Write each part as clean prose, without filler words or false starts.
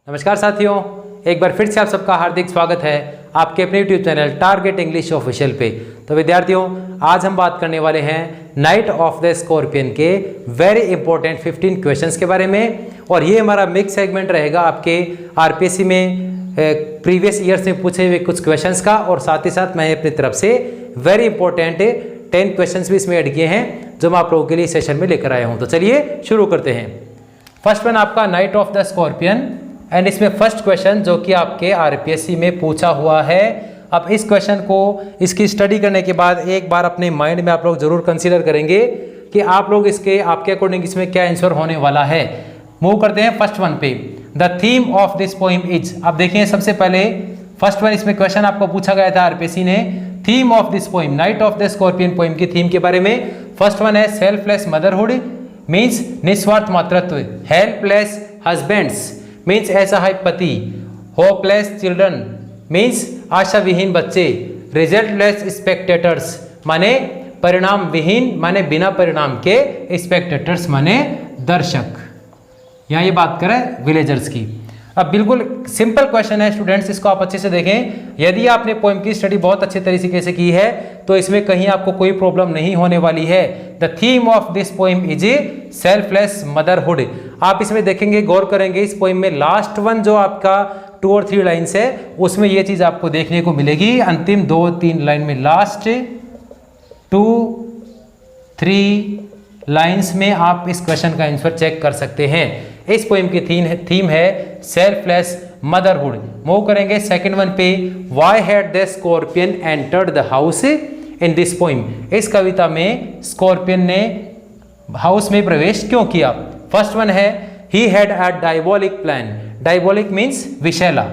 नमस्कार साथियों, एक बार फिर से आप सबका हार्दिक स्वागत है आपके अपने YouTube channel target English official पे। तो विद्यार्थियों, आज हम बात करने वाले हैं नाइट ऑफ द स्कॉर्पियन के वेरी इंपॉर्टेंट 15 क्वेश्चंस के बारे में। और ये हमारा मिक्स सेगमेंट रहेगा आपके आरपीएससी में प्रीवियस ईयर्स में पूछे हुए कुछ क्वेश्चंस का, और साथ ही साथ मैं अपनी तरफ से वेरी इंपॉर्टेंट 10 क्वेश्चंस भी इसमें ऐड किए हैं जो मैं आप लोगों के लिए सेशन में लेकर आया हूँ। तो चलिए शुरू करते हैं। फर्स्ट वन आपका night of the scorpion, and इसमें फर्स्ट क्वेश्चन जो कि आपके आरपीएससी में पूछा हुआ है। अब इस क्वेश्चन को इसकी स्टडी करने के बाद एक बार अपने माइंड में आप लोग जरूर कंसीडर करेंगे कि आप लोग इसके आपके अकॉर्डिंग इसमें क्या आंसर होने वाला है। मूव करते हैं फर्स्ट वन पे। The theme of this poem is, अब देखिए सबसे पहले फर्स्ट वन इसमें क्वेश्चन आपको पूछा गया था आरपीएससी ने, theme of this poem, night of the scorpion poem की थीम के बारे में। फर्स्ट वन है सेल्फलेस मदरहुड मीन्स निस्वार्थ मातृत्व, हेल्पलेस हस्बैंड्स मीन्स असहाय पति, होपलेस चिल्ड्रन मीन्स आशा विहीन बच्चे, रिजल्टलेस स्पेक्टेटर्स माने परिणाम विहीन माने बिना परिणाम के, स्पेक्टेटर्स माने दर्शक। यहाँ ये बात करें विलेजर्स की। अब बिल्कुल सिंपल क्वेश्चन है स्टूडेंट्स, इसको आप अच्छे से देखें। यदि आपने पोएम की स्टडी बहुत अच्छे तरीके से की है तो इसमें कहीं आपको कोई प्रॉब्लम नहीं होने वाली है। The theme of this poem is selfless motherhood. आप इसमें देखेंगे, गौर करेंगे इस पोएम में लास्ट वन जो आपका 2 और 3 लाइन्स है उसमें ये चीज आपको देखने को मिलेगी। अंतिम 2-3 लाइन में, लास्ट 2-3 लाइन्स में आप इस क्वेश्चन का आंसर चेक कर सकते हैं। इस पोएम की थीम है सेल्फलेस मदरहुड। मूव करेंगे सेकंड वन पे। Why had the scorpion entered the house in this poem. इस कविता में स्कॉर्पियन ने हाउस में प्रवेश क्यों किया। फर्स्ट वन है he had a diabolic plan. Diabolic means विषैला,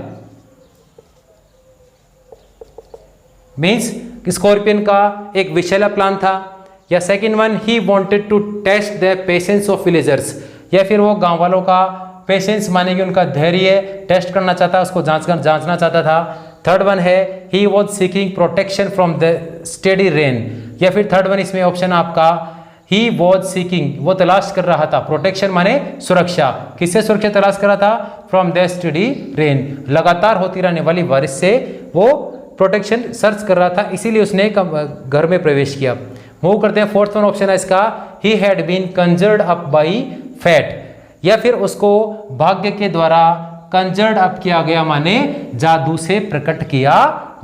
मीन्स स्कॉर्पियन का एक विषैला प्लान था। या second one he wanted to test the patience of villagers, या फिर वो गांव वालों का पेशेंस माने कि उनका धैर्य टेस्ट करना चाहता, उसको जांचना चाहता था। थर्ड वन है he was seeking protection from the steady rain, या फिर थर्ड वन इसमें ऑप्शन आपका ही वाज सीकिंग, वो तलाश कर रहा था, प्रोटेक्शन माने सुरक्षा, किससे सुरक्षा तलाश कर रहा था, फ्रॉम द स्टेडी रेन, लगातार होती रहने वाली बारिश से वो प्रोटेक्शन सर्च कर रहा था, इसीलिए उसने घर में प्रवेश किया। मूव करते हैं फोर्थ वन ऑप्शन है इसका he had been conjured up by fate, या फिर उसको भाग्य के द्वारा कंजर्ड अप किया गया माने जादू से प्रकट किया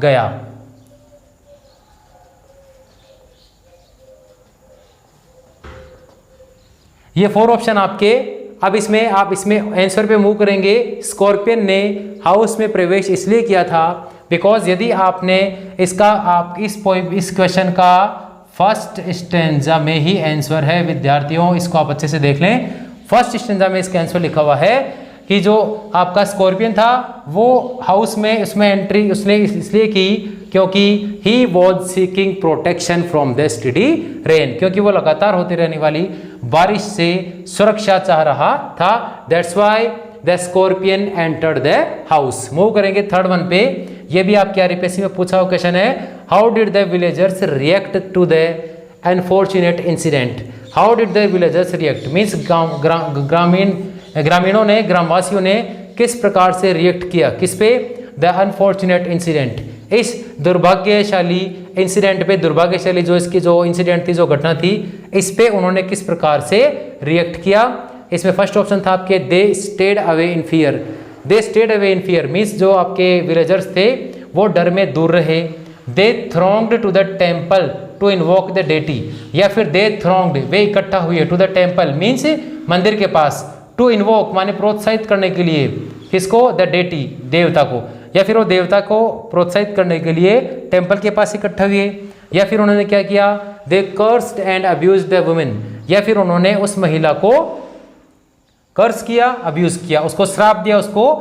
गया। ये 4 ऑप्शन आपके। अब इसमें आप इसमें आंसर पे मूव करेंगे। स्कॉर्पियन ने हाउस में प्रवेश इसलिए किया था बिकॉज यदि आपने इसका आप इस क्वेश्चन का फर्स्ट स्टेंजा में ही आंसर है विद्यार्थियों, इसको आप अच्छे से देख लें। फर्स्ट स्टेंजा में इसका आंसर लिखा हुआ है कि जो आपका स्कॉर्पियन था वो हाउस में उसमें एंट्री उसने इसलिए की क्योंकि he was seeking protection from the steady rain, क्योंकि वो लगातार होती रहने वाली बारिश से सुरक्षा चाह रहा था। That's why the scorpion entered the house. Move करेंगे थर्ड वन पे। ये भी आपके आरपीएससी में पूछा हुआ क्वेश्चन है। How did the villagers react to the unfortunate incident. How did the villagers react means ग्रामीणों ने, ग्रामवासियों ने किस प्रकार से रिएक्ट किया, किस पे, द अनफॉर्चुनेट इंसिडेंट, इस दुर्भाग्यशाली इंसिडेंट पे, दुर्भाग्यशाली जो इसकी जो इंसिडेंट थी, जो घटना थी, इस पे उन्होंने किस प्रकार से रिएक्ट किया। इसमें फर्स्ट ऑप्शन था आपके they stayed away in fear. They stayed away in fear means जो आपके विलेजर्स थे वो डर में दूर रहे। They thronged to the temple to invoke the deity, या फिर दे थ्रोंग्ड वे इकट्ठा हुए, टू द टेम्पल मीन्स मंदिर के पास, टू इन्वोक माने प्रोत्साहित करने के लिए, किसको, द डेटी देवता को, या फिर वो देवता को प्रोत्साहित करने के लिए टेम्पल के पास इकट्ठा हुए। या फिर उन्होंने क्या किया, they cursed and abused the women, या फिर उन्होंने उस महिला को कर्स किया, अब्यूज किया, उसको श्राप दिया, उसको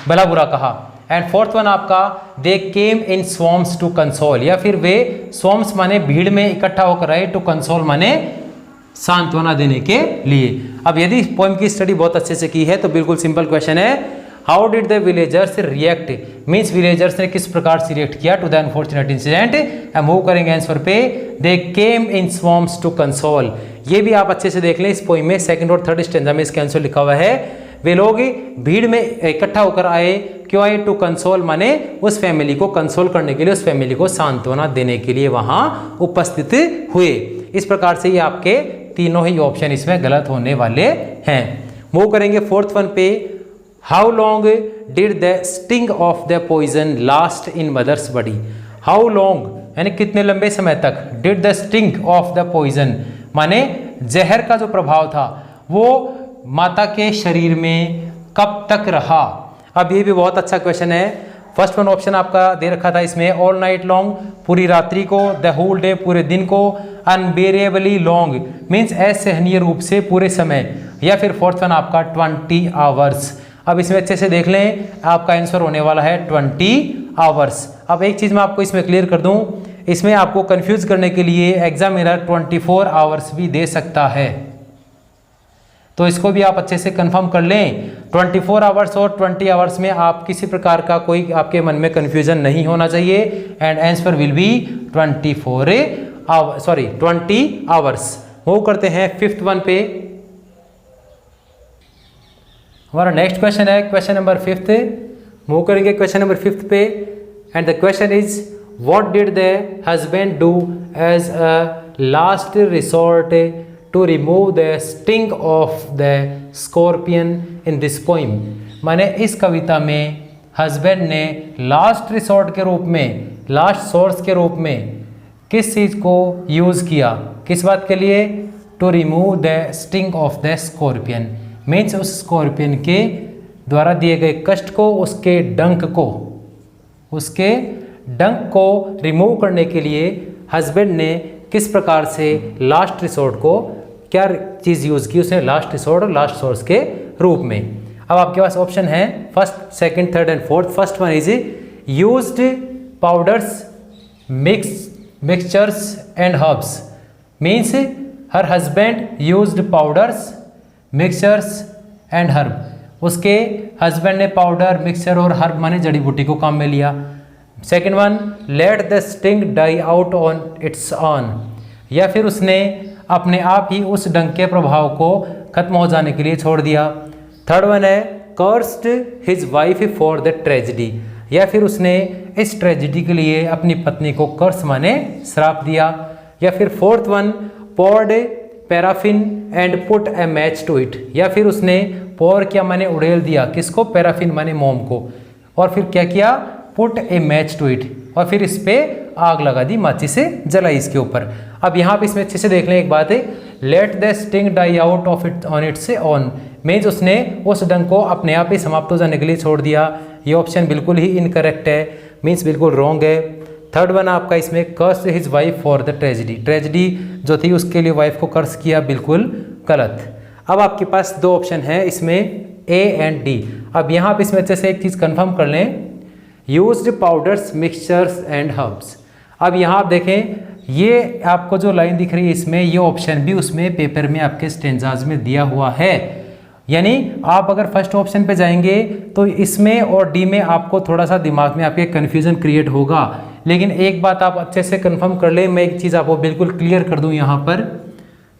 भला बुरा कहा। एंड फोर्थ वन आपका दे केम इन स्वॉर्म्स टू कंसोल, या फिर वे स्वॉर्म्स माने भीड़ में इकट्ठा होकर आए, टू कंसोल माने सांत्वना देने के लिए। अब यदि पोएम की स्टडी बहुत अच्छे से की है तो बिल्कुल सिंपल क्वेश्चन है, how did the villagers react means villagers ने किस प्रकार से रिएक्ट किया to the unfortunate incident. Move करेंगे आंसर पे, they came in स्वॉर्म्स to console. ये भी आप अच्छे से देख लें, इस पोएम में सेकंड और थर्ड स्टेंजा में इसका आंसर लिखा हुआ है, वे लोग भीड़ में इकट्ठा होकर आए, क्यों आए? टू कंसोल, माने उस फैमिली को कंसोल करने के लिए, उस फैमिली को सांत्वना देने के लिए वहां उपस्थित हुए। इस प्रकार से ये आपके तीनों ही ऑप्शन इसमें गलत होने वाले हैं। मूव करेंगे फोर्थ वन पे। How long did the sting of the poison last in mother's body? How long यानी कितने लंबे समय तक, did the sting of the poison माने जहर का जो प्रभाव था वो माता के शरीर में कब तक रहा? अब ये भी बहुत अच्छा क्वेश्चन है। फर्स्ट वन ऑप्शन आपका दे रखा था इसमें ऑल नाइट लॉन्ग, पूरी रात्रि को, द होल डे, पूरे दिन को, अनबेरेबली लॉन्ग मीन्स असहनीय रूप से पूरे समय, या फिर फोर्थ वन आपका 20 आवर्स। अब इसमें अच्छे से देख लें, आपका आंसर होने वाला है 20 आवर्स। अब एक चीज़ मैं आपको इसमें क्लियर कर दूं, इसमें आपको कंफ्यूज करने के लिए एग्जामिनर 24 आवर्स भी दे सकता है, तो इसको भी आप अच्छे से कंफर्म कर लें। 24 आवर्स और 20 आवर्स में आप किसी प्रकार का कोई आपके मन में कंफ्यूजन नहीं होना चाहिए, and answer will be 20 hours. Move करते हैं फिफ्थ वन पे। हमारा नेक्स्ट क्वेश्चन है क्वेश्चन नंबर फिफ्थ। मूव करेंगे क्वेश्चन नंबर फिफ्थ पे, and the question is what did the husband do as a last resort to remove the sting of the scorpion in this poem? माने इस कविता में husband ने last resort के रूप में, last source के रूप में किस चीज़ को यूज़ किया? किस बात के लिए? To remove the sting of the scorpion means उस स्कॉर्पियन के द्वारा दिए गए कष्ट को, उसके डंक को रिमूव करने के लिए हस्बैंड ने किस प्रकार से लास्ट रिसोर्ट को, क्या चीज़ यूज़ की उसने लास्ट रिसोर्ट और लास्ट सोर्स के रूप में? अब आपके पास ऑप्शन है first, second, third and fourth. First one is used powders, mixtures and herbs means her husband used powders, mixtures and herb. उसके हस्बैंड ने पाउडर, मिक्सचर और हर्ब माने जड़ी बूटी को काम में लिया। Second one let the sting die out on its own, या फिर उसने अपने आप ही उस डंक के प्रभाव को खत्म हो जाने के लिए छोड़ दिया। थर्ड वन है cursed his wife for the tragedy, या फिर उसने इस ट्रेजिडी के लिए अपनी पत्नी को कर्स माने श्राप दिया। या फिर fourth one poured paraffin and put a match to it, या फिर उसने पोर क्या माने उड़ेल दिया, किसको? पैराफिन माने मोम को, और फिर क्या किया? Put a match to it, और फिर इस पे आग लगा दी, माचिस से जलाई इसके ऊपर। अब यहाँ पे इसमें अच्छे से देख लें एक बात है, let the sting die out of it on its own means उसने उस डंक को अपने आप ही समाप्त हो जाने के लिए छोड़ दिया। ये ऑप्शन बिल्कुल ही इनकरेक्ट है, मीन्स बिल्कुल रॉन्ग है। थर्ड वन आपका इसमें curse his wife for the tragedy, tragedy जो थी उसके लिए वाइफ को कर्स किया, बिल्कुल गलत। अब आपके पास दो ऑप्शन है इसमें ए एंड डी। अब यहाँ पे इसमें अच्छे से एक चीज़ कंफर्म कर लें, used powders, mixtures and herbs. अब यहाँ आप देखें, ये आपको जो लाइन दिख रही है इसमें, ये ऑप्शन भी उसमें पेपर में आपके स्टेंजाज में दिया हुआ है। यानी आप अगर फर्स्ट ऑप्शन पे जाएंगे तो इसमें और डी में आपको थोड़ा सा दिमाग में आपके कन्फ्यूजन क्रिएट होगा, लेकिन एक बात आप अच्छे से कंफर्म कर लें, मैं एक चीज़ आपको बिल्कुल क्लियर कर दूं यहाँ पर।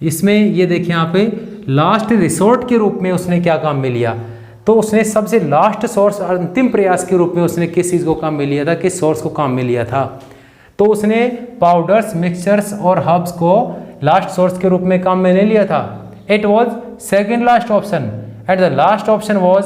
इसमें ये देखिए यहाँ पे लास्ट रिसोर्ट के रूप में उसने क्या काम में लिया, तो उसने सबसे लास्ट सोर्स, अंतिम प्रयास के रूप में उसने किस चीज़ को काम में लिया था, किस सोर्स को काम में लिया था? तो उसने पाउडर्स, मिक्सचर्स और हर्ब्स को लास्ट सोर्स के रूप में काम में नहीं लिया था। It was second last option, and the last option was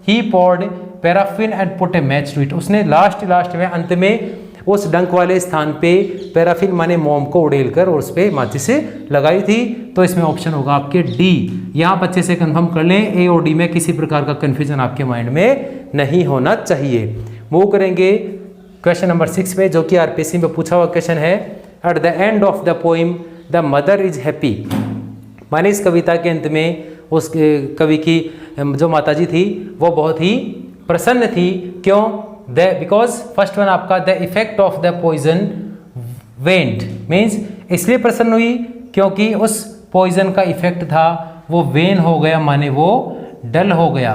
he poured paraffin and put a match to it. उसने लास्ट में अंत में उस डंक वाले स्थान पे पैराफिन माने मोम को उड़ेलकर और उस पर माचिस से लगाई थी। तो इसमें ऑप्शन होगा आपके डी। यहाँ पर अच्छे से कंफर्म कर लें, ए और डी में किसी प्रकार का कंफ्यूजन आपके माइंड में नहीं होना चाहिए। मूव करेंगे क्वेश्चन नंबर 6 पे, जो कि आरपीएससी में पूछा हुआ क्वेश्चन है। At the end of the poem the mother is happy, माने इस कविता के अंत में उस कवि की जो माताजी थी वो बहुत ही प्रसन्न थी। क्यों? बिकॉज फर्स्ट वन आपका the effect of the poison went means इसलिए प्रसन्न हुई क्योंकि उस पॉइजन का इफेक्ट था वो वेन हो गया, माने वो डल हो गया,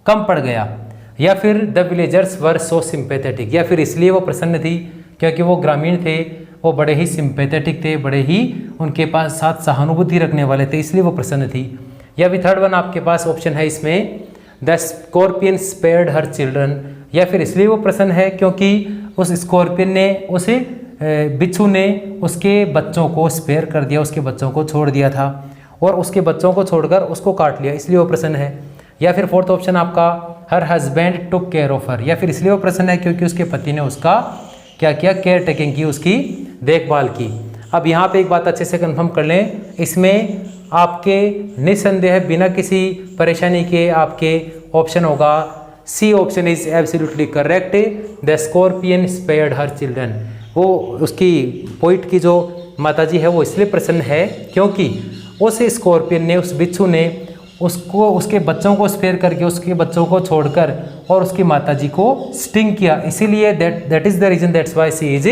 कम पड़ गया। या फिर the villagers were so sympathetic, या फिर इसलिए वो प्रसन्न थी क्योंकि वो ग्रामीण थे, वो बड़े ही सिंपैथेटिक थे, बड़े ही उनके पास साथ सहानुभूति रखने वाले थे, इसलिए वो प्रसन्न थी। या फिर थर्ड वन आपके पास ऑप्शन है इसमें the scorpion spared her children, या फिर इसलिए वो प्रसन्न है क्योंकि उस स्कॉर्पियन ने, उस बिच्छू ने उसके बच्चों को स्पेयर कर दिया, उसके बच्चों को छोड़ दिया था और उसके बच्चों को छोड़कर उसको काट लिया, इसलिए वो प्रसन्न है। या फिर फोर्थ ऑप्शन आपका her husband took care of her, या फिर इसलिए वो प्रसन्न है क्योंकि उसके पति ने उसका क्या किया, केयर टेकिंग की, उसकी देखभाल की। अब यहाँ पे एक बात अच्छे से कंफर्म कर लें, इसमें आपके निसंदेह बिना किसी परेशानी के आपके ऑप्शन होगा C option is absolutely correct, the scorpion spared her children. वो उसकी पोइट की जो माताजी है वो इसलिए प्रसन्न है क्योंकि उस स्कॉर्पियन ने, उस बिच्छू ने उसको, उसके बच्चों को स्पेयर करके, उसके बच्चों को छोड़कर और उसकी माताजी को स्टिंग किया, इसीलिए that is the reason, that's why she is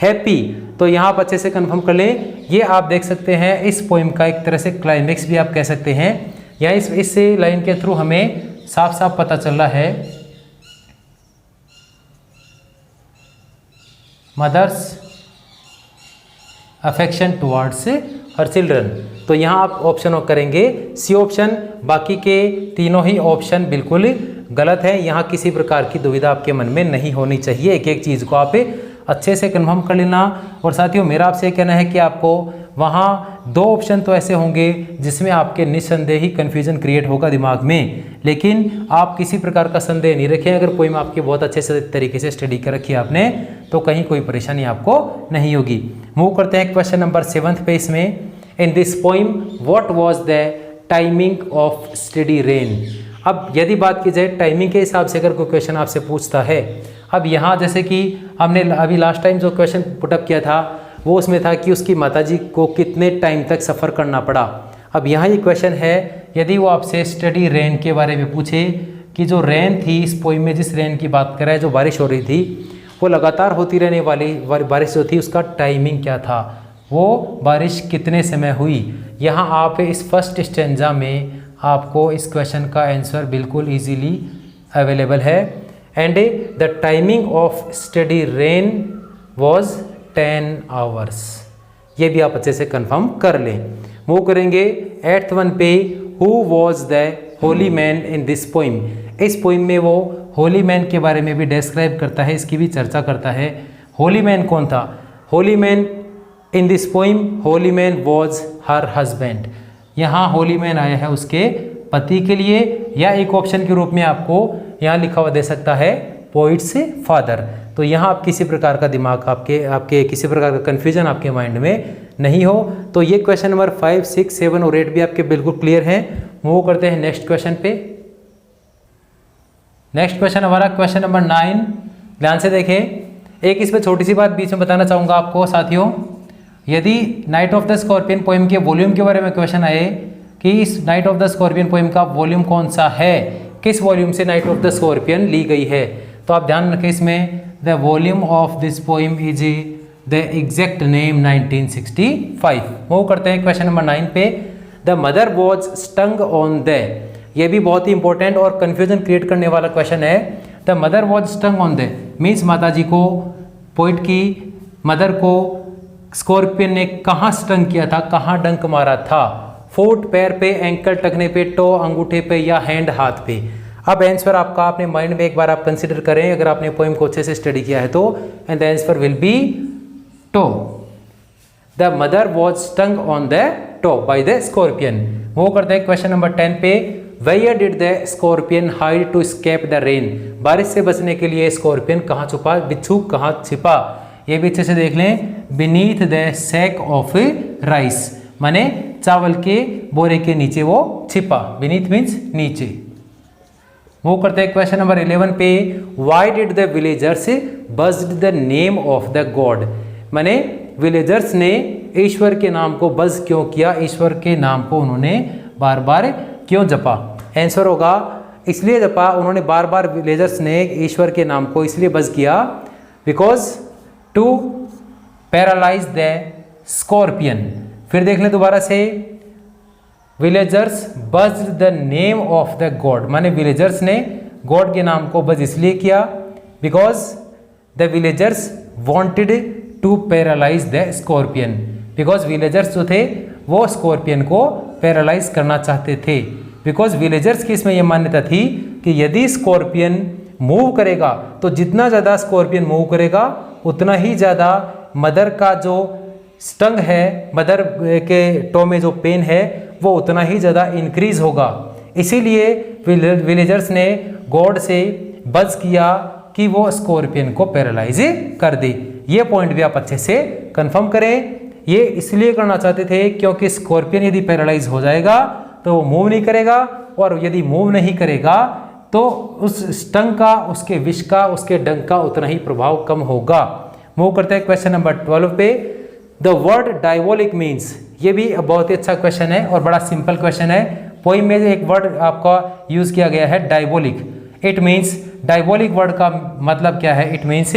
happy. तो यहाँ आप अच्छे से कंफर्म कर लें, ये आप देख सकते हैं इस पोइम का एक तरह से क्लाइमेक्स भी आप कह सकते हैं। यहाँ इस लाइन के थ्रू हमें साफ साफ पता चल रहा है mother's affection towards her children. तो यहाँ आप ऑप्शन करेंगे सी ऑप्शन, बाकी के तीनों ही ऑप्शन बिल्कुल गलत है। यहाँ किसी प्रकार की दुविधा आपके मन में नहीं होनी चाहिए, एक एक चीज़ को आप अच्छे से कन्फर्म कर लेना। और साथियों मेरा आपसे कहना है कि आपको वहाँ दो ऑप्शन तो ऐसे होंगे जिसमें आपके निस्संदेह ही कन्फ्यूजन क्रिएट होगा दिमाग में, लेकिन आप किसी प्रकार का संदेह नहीं रखें। अगर पोइम आपकी बहुत अच्छे से तरीके से स्टडी कर रखी है आपने, तो कहीं कोई परेशानी आपको नहीं होगी। मूव करते हैं क्वेश्चन नंबर 7 पे। इसमें इन this poem what was the timing of study rain. अब यदि बात की जाए टाइमिंग के हिसाब से, अगर कोई क्वेश्चन आपसे पूछता है, अब यहाँ जैसे कि हमने अभी लास्ट टाइम जो क्वेश्चन पुटअप किया था वो उसमें था कि उसकी माताजी को कितने टाइम तक सफ़र करना पड़ा। अब यहाँ ये क्वेश्चन है, यदि वो आपसे स्टडी रेन के बारे में पूछे कि जो रेन थी इस पोइम में, जिस रेन की बात कर रहा है, जो बारिश हो रही थी, वो लगातार होती रहने वाली बारिश जो थी उसका टाइमिंग क्या था, वो बारिश कितने समय हुई। यहाँ आप इस फर्स्ट स्टेंजा में आपको इस क्वेश्चन का आंसर बिल्कुल ईजीली अवेलेबल है। And the timing of study rain was 10 hours. ये भी आप अच्छे से कंफर्म कर लें। मूव करेंगे 8th वन पे। Who was the Holi man in this poem. इस पोइम में वो होली मैन के बारे में भी डिस्क्राइब करता है, इसकी भी चर्चा करता है। होली मैन कौन था? Holi man in this poem, Holi man was her husband. यहाँ होली मैन आया है उसके पति के लिए, या एक ऑप्शन के रूप में आपको यहाँ लिखा हुआ दे सकता है पोइट्स फादर। तो यहाँ आप किसी प्रकार का दिमाग आपके किसी प्रकार का कन्फ्यूजन आपके माइंड में नहीं हो। तो ये क्वेश्चन नंबर 5, 6, 7 और 8 भी आपके बिल्कुल क्लियर हैं। मूव करते हैं नेक्स्ट क्वेश्चन पे। नेक्स्ट क्वेश्चन हमारा क्वेश्चन नंबर 9। ध्यान से देखें, एक इस पर छोटी सी बात बीच में बताना चाहूँगा आपको साथियों। यदि night of the scorpion poem के वॉल्यूम के बारे में क्वेश्चन आए कि इस night of the scorpion poem का वॉल्यूम कौन सा है, किस वॉल्यूम से नाइट ऑफ द स्कॉर्पियन ली गई है, तो आप ध्यान रखें इसमें the volume of this poem is the exact name 1965। Move करते हैं क्वेश्चन नंबर 9 पे। The mother was stung on the, ये भी बहुत ही इंपॉर्टेंट और कंफ्यूजन क्रिएट करने वाला क्वेश्चन है। The mother was stung on the means माताजी को, पोइट की मदर को स्कॉर्पियन ने कहाँ स्टंग किया था, कहाँ डंक मारा था? फुट पैर पे, एंकल टखने पे, टो अंगूठे पे, या हैंड हाथ पे। अब आंसर आपका अपने माइंड में एक बार आप कंसिडर करें, अगर आपने पोइम को अच्छे से स्टडी किया है तो, and the answer will be toe. The mother was stung on the toe by the scorpion. वो करते हैं क्वेश्चन नंबर 10 पे। Where did the scorpion hide to escape the rain. बारिश से बचने के लिए स्कॉर्पियन कहाँ छुपा, बिच्छू कहाँ छिपा? ये भी अच्छे से देख लें। Beneath the sack of rice, माने चावल के बोरे के नीचे वो छिपा। बीनीथ मीन्स नीचे। वो करते हैं क्वेश्चन नंबर 11 पे। Why did the villagers buzzed the name of the god. माने विलेजर्स ने ईश्वर के नाम को बज क्यों किया, ईश्वर के नाम को उन्होंने बार बार क्यों जपा? आंसर होगा इसलिए जपा, उन्होंने बार बार विलेजर्स ने ईश्वर के नाम को इसलिए बज किया because to paralyse the scorpion. फिर देख लें दोबारा से, villagers buzzed the name of the god, माने विलेजर्स ने गॉड के नाम को बज इसलिए किया because the villagers wanted to paralyse the scorpion. Because villagers जो थे वो स्कॉर्पियन को पैरालाइज करना चाहते थे। बिकॉज विलेजर्स की इसमें यह मान्यता थी कि यदि स्कॉर्पियन मूव करेगा तो जितना ज़्यादा स्कॉर्पियन मूव करेगा उतना ही ज़्यादा मदर का जो स्टंग है, मदर के टो में जो पेन है वो उतना ही ज़्यादा इंक्रीज होगा। इसीलिए विलेजर्स ने गॉड से बज किया कि वो स्कॉर्पियन को पैरालाइज कर दे। ये पॉइंट भी आप अच्छे से कंफर्म करें। ये इसलिए करना चाहते थे क्योंकि स्कॉर्पियन यदि पैरालाइज हो जाएगा तो वो मूव नहीं करेगा, और यदि मूव नहीं करेगा तो उस स्टंग का, उसके विष का, उसके डंक का उतना ही प्रभाव कम होगा। मूव करते हैं क्वेश्चन नंबर 12 पे। द वर्ड डायबोलिक मीन्स, ये भी बहुत ही अच्छा क्वेश्चन है और बड़ा सिंपल क्वेश्चन है। पोइम में एक वर्ड आपका यूज किया गया है diabolic. It means, diabolic word का मतलब क्या है? It means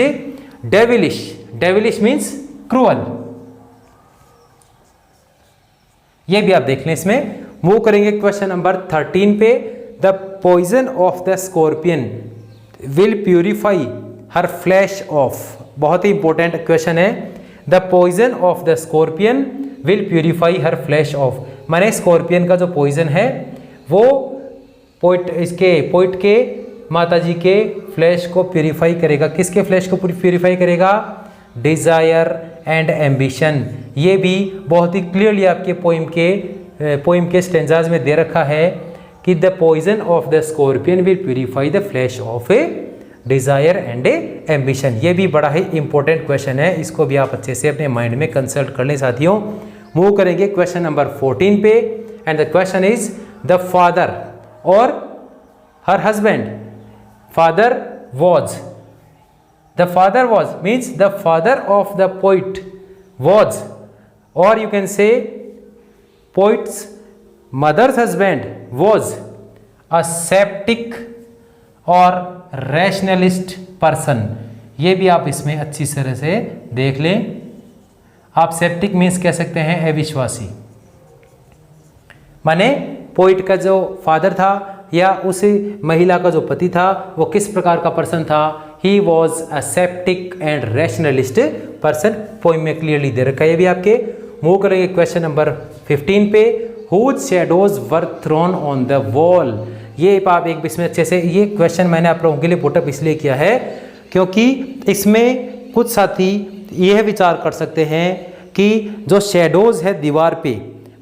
devilish. Devilish means cruel. ये भी आप देख लें इसमें। मूव करेंगे क्वेश्चन नंबर 13 पे। The poison of the scorpion will purify her flesh of. बहुत ही इंपॉर्टेंट क्वेश्चन है। The poison of the scorpion will purify her flesh of, माने स्कॉर्पियन का जो पॉइजन है वो पोइट के माता जी के फ्लैश को प्यूरिफाई करेगा। किसके फ्लैश को प्यूरिफाई करेगा? Desire and ambition. ये भी बहुत ही क्लियरली आपके पोइम के स्टेंजाज में दे रखा है कि the poison of the scorpion will purify the flesh of a desire and a ambition. ये भी बड़ा ही इंपॉर्टेंट क्वेश्चन है, इसको भी आप अच्छे से अपने माइंड में कंसल्ट कर लें साथियों। मूव करेंगे क्वेश्चन नंबर 14 पे। And the question is the father or her husband. Father was, the father was means the father of the poet was, or you can say poet's mother's husband was a sceptic or rationalist person. ये भी आप इसमें अच्छी तरह से देख लें। आप सेप्टिक मीन्स कह सकते हैं अविश्वासी, माने पोइट का जो फादर था या उस महिला का जो पति था वो किस प्रकार का पर्सन था? He was a septic and rationalist person. Poem में क्लियरली दे रखा है ये भी आपके। मूव करेंगे क्वेश्चन नंबर 15 पे। Whose shadows were thrown on the wall. ये आप एक इसमें अच्छे से, ये क्वेश्चन मैंने आप लोगों के लिए पुटअप इसलिए किया है क्योंकि इसमें कुछ साथी यह विचार कर सकते हैं कि जो शैडोज है दीवार पे,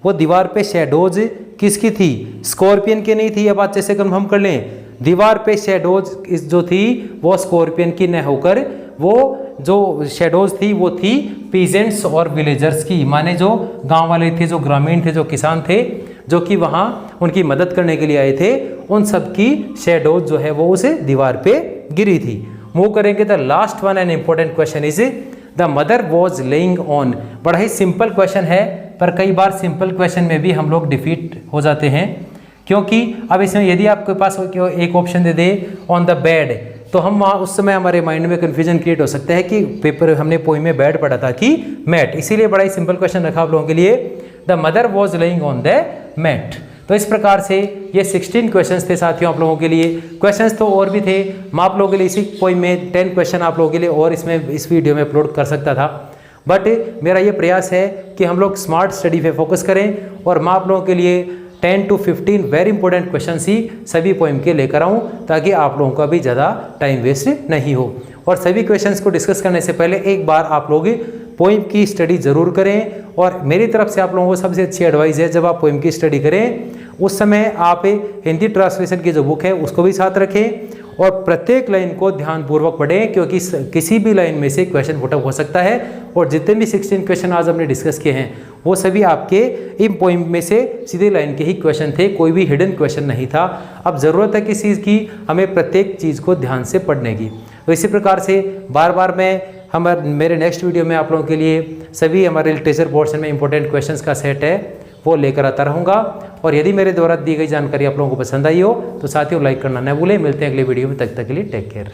वो दीवार पे शैडोज किसकी थी? स्कॉर्पियन की नहीं थी। अब अच्छे से कंफर्म कर लें, दीवार पे शैडोज जो थी वो स्कॉर्पियन की न होकर वो जो शैडोज थी वो थी पीजेंट्स और विलेजर्स की, माने जो गांव वाले थे, जो ग्रामीण थे, जो किसान थे, जो कि वहाँ उनकी मदद करने के लिए आए थे, उन सब की शैडोज जो है वो उस दीवार पे गिरी थी। मूव करेंगे the last one and important question is the mother was lying on. बड़ा ही सिंपल क्वेश्चन है पर कई बार सिंपल क्वेश्चन में भी हम लोग डिफीट हो जाते हैं, क्योंकि अब इसमें यदि आपके पास एक option they they on the bed, तो हम वहाँ उस समय हमारे माइंड में कन्फ्यूजन क्रिएट हो सकता है कि पेपर हमने पोइम में बेड पढ़ा था कि मैट। इसीलिए बड़ा ही सिंपल क्वेश्चन रखा आप लोगों के लिए, the mother was lying on the mat. तो इस प्रकार से ये 16 क्वेश्चंस थे साथियों आप लोगों के लिए। क्वेश्चंस तो और भी थे, मैं आप लोगों के लिए इसी पोइम में 10 क्वेश्चन आप लोगों के लिए और इसमें इस वीडियो में अपलोड कर सकता था, बट मेरा ये प्रयास है कि हम लोग स्मार्ट स्टडी पे फोकस करें और मैं आप लोगों के लिए 10 to 15 वेरी इंपॉर्टेंट क्वेश्चन ही सभी पोइम के लेकर आऊँ ताकि आप लोगों का भी ज़्यादा टाइम वेस्ट नहीं हो। और सभी क्वेश्चंस को डिस्कस करने से पहले एक बार आप लोग पोइम की स्टडी ज़रूर करें, और मेरी तरफ से आप लोगों को सबसे अच्छी एडवाइस है जब आप पोइम की स्टडी करें उस समय आप हिंदी ट्रांसलेशन की जो बुक है उसको भी साथ रखें और प्रत्येक लाइन को ध्यानपूर्वक पढ़ें, क्योंकि किसी भी लाइन में से क्वेश्चन पुटअप हो सकता है। और जितने भी 16 क्वेश्चन आज हमने डिस्कस किए हैं वो सभी आपके इन पोइम में से सीधे लाइन के ही क्वेश्चन थे, कोई भी हिडन क्वेश्चन नहीं था। अब ज़रूरत है किस चीज़ की? हमें प्रत्येक चीज़ को ध्यान से पढ़ने की। तो इसी प्रकार से बार बार मैं मेरे नेक्स्ट वीडियो में आप लोगों के लिए सभी हमारे लिटरेचर पोर्शन में इंपॉर्टेंट क्वेश्चंस का सेट है वो लेकर आता रहूँगा। और यदि मेरे द्वारा दी गई जानकारी आप लोगों को पसंद आई हो तो साथियों लाइक करना न भूलें। मिलते हैं अगले वीडियो में, तब तक के लिए टेक केयर।